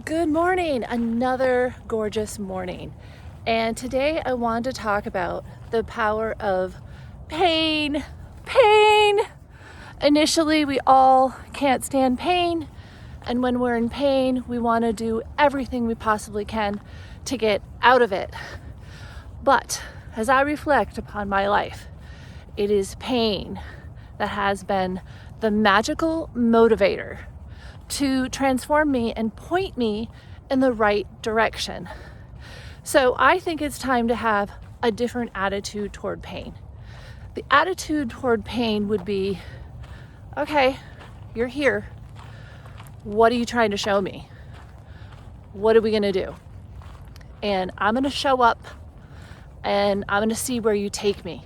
Good morning, another gorgeous morning. And today I want to talk about the power of pain. Pain! Initially, we all can't stand pain. And when we're in pain, we want to do everything we possibly can to get out of it. But as I reflect upon my life, it is pain that has been the magical motivator to transform me and point me in the right direction. So I think it's time to have a different attitude toward pain. The attitude toward pain would be, okay, you're here. What are you trying to show me? What are we going to do? And I'm going to show up and I'm going to see where you take me.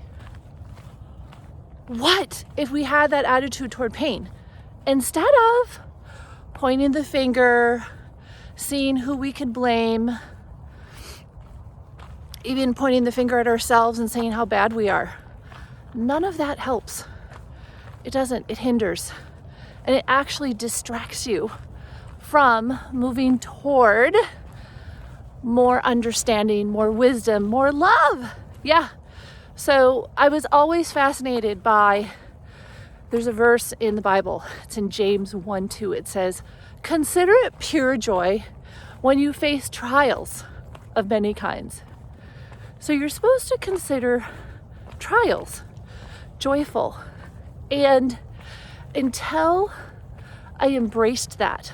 What if we had that attitude toward pain? Instead of pointing the finger, seeing who we could blame, even pointing the finger at ourselves and saying how bad we are. None of that helps. It doesn't, it hinders. And it actually distracts you from moving toward more understanding, more wisdom, more love. Yeah. So I was always fascinated by, there's a verse in the Bible, it's in James 1:2. It says, "Consider it pure joy when you face trials of many kinds." So you're supposed to consider trials joyful. And until I embraced that,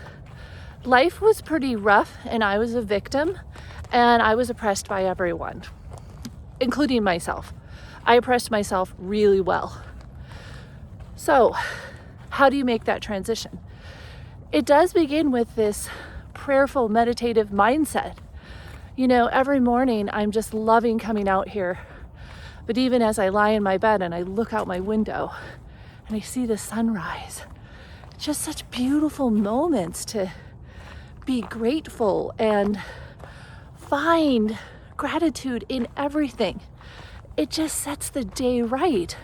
life was pretty rough and I was a victim and I was oppressed by everyone, including myself. I oppressed myself really well. So, how do you make that transition? It does begin with this prayerful, meditative mindset. You know, every morning I'm just loving coming out here. But even as I lie in my bed and I look out my window and I see the sunrise, just such beautiful moments to be grateful and find gratitude in everything. It just sets the day right.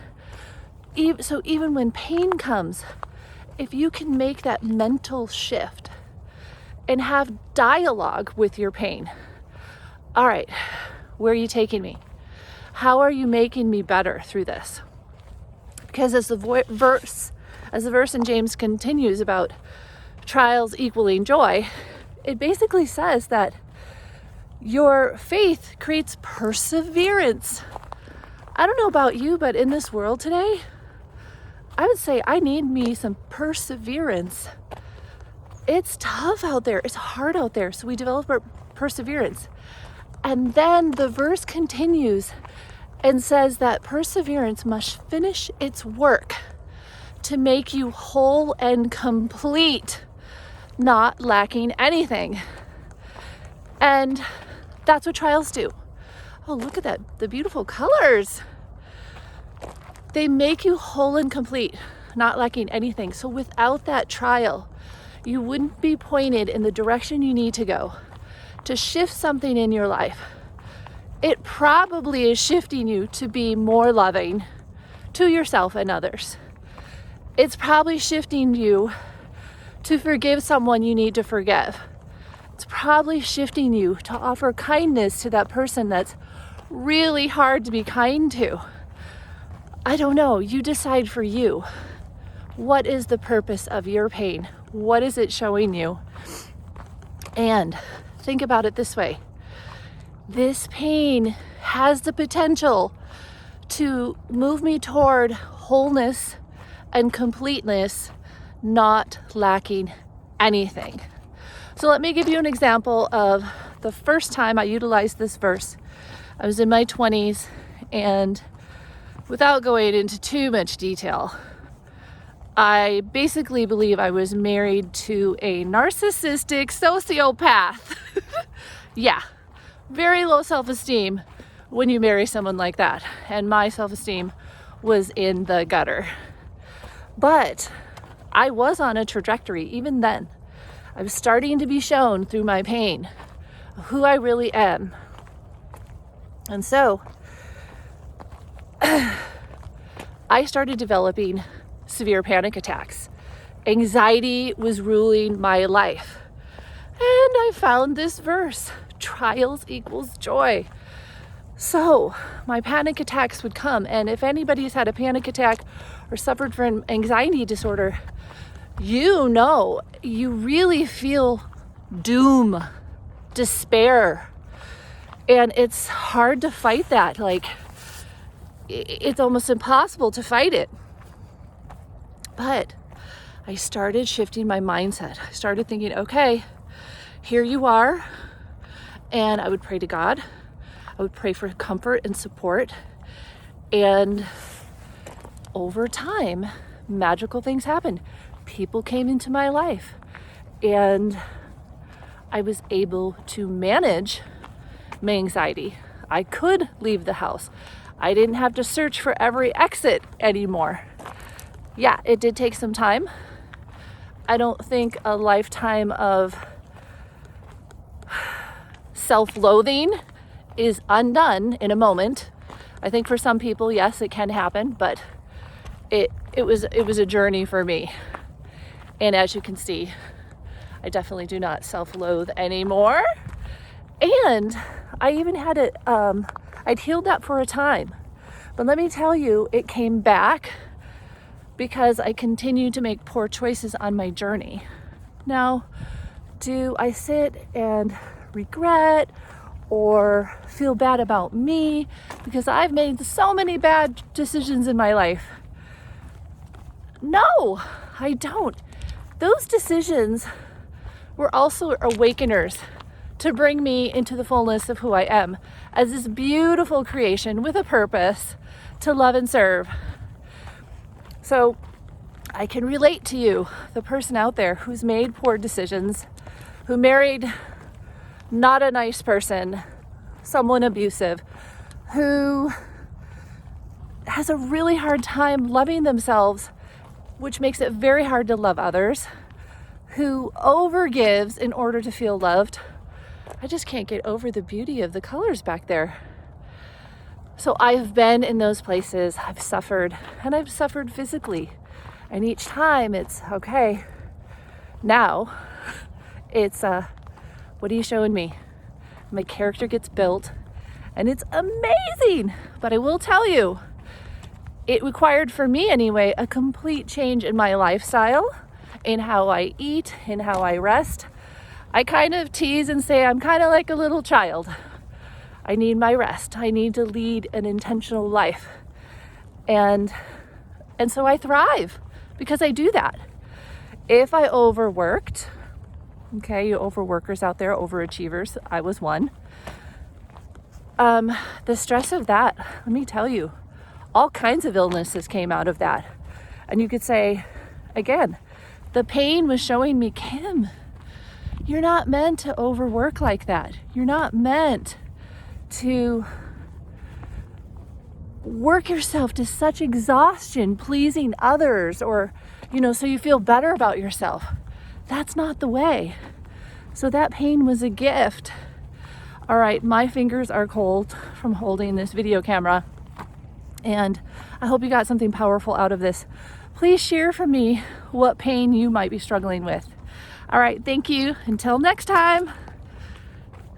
So even when pain comes, if you can make that mental shift and have dialogue with your pain. All right, where are you taking me? How are you making me better through this? Because as the verse in James continues about trials equaling joy, it basically says that your faith creates perseverance. I don't know about you, but in this world today, I would say I need me some perseverance. It's tough out there. It's hard out there. So we develop our perseverance. And then the verse continues and says that perseverance must finish its work to make you whole and complete, not lacking anything. And that's what trials do. Oh, look at that, the beautiful colors. They make you whole and complete, not lacking anything. So without that trial, you wouldn't be pointed in the direction you need to go to shift something in your life. It probably is shifting you to be more loving to yourself and others. It's probably shifting you to forgive someone you need to forgive. It's probably shifting you to offer kindness to that person that's really hard to be kind to. I don't know, you decide for you. What is the purpose of your pain? What is it showing you? And think about it this way. This pain has the potential to move me toward wholeness and completeness, not lacking anything. So let me give you an example of the first time I utilized this verse. I was in my 20s, and without going into too much detail, I basically believe I was married to a narcissistic sociopath. Yeah, very low self-esteem when you marry someone like that. And my self-esteem was in the gutter. But I was on a trajectory even then. I was starting to be shown through my pain who I really am. And so I started developing severe panic attacks. Anxiety was ruling my life. I found this verse, trials equals joy. So my panic attacks would come. And if anybody's had a panic attack or suffered from anxiety disorder, you know, you really feel doom, despair. And it's hard to fight that. Like, it's almost impossible to fight it. But I started shifting my mindset. I started thinking, okay, here you are. And I would pray to God. I would pray for comfort and support. And over time, magical things happened. People came into my life. And I was able to manage my anxiety. I could leave the house. I didn't have to search for every exit anymore. Yeah, it did take some time. I don't think a lifetime of self-loathing is undone in a moment. I think for some people, yes, it can happen, but it was a journey for me. And as you can see, I definitely do not self-loathe anymore. And I even had it, I'd healed that for a time. But let me tell you, it came back because I continued to make poor choices on my journey. Now, do I sit and regret or feel bad about me because I've made so many bad decisions in my life? No, I don't. Those decisions were also awakeners to bring me into the fullness of who I am as this beautiful creation with a purpose to love and serve. So I can relate to you, the person out there who's made poor decisions, who married not a nice person, someone abusive, who has a really hard time loving themselves, which makes it very hard to love others, who overgives in order to feel loved. I just can't get over the beauty of the colors back there. So I've been in those places, I've suffered, and I've suffered physically. And each time it's, okay, now it's, what are you showing me? My character gets built, and it's amazing. But I will tell you, it required, for me anyway, a complete change in my lifestyle, in how I eat, in how I rest. I kind of tease and say I'm kind of like a little child. I need my rest. I need to lead an intentional life. And so I thrive because I do that. If I overworked, okay, you overworkers out there, overachievers, I was one. The stress of that, let me tell you, all kinds of illnesses came out of that. And you could say, again, the pain was showing me, Kim, you're not meant to overwork like that. You're not meant to work yourself to such exhaustion, pleasing others, or, so you feel better about yourself. That's not the way. So that pain was a gift. All right, my fingers are cold from holding this video camera. And I hope you got something powerful out of this. Please share for me what pain you might be struggling with. All right, thank you. Until next time.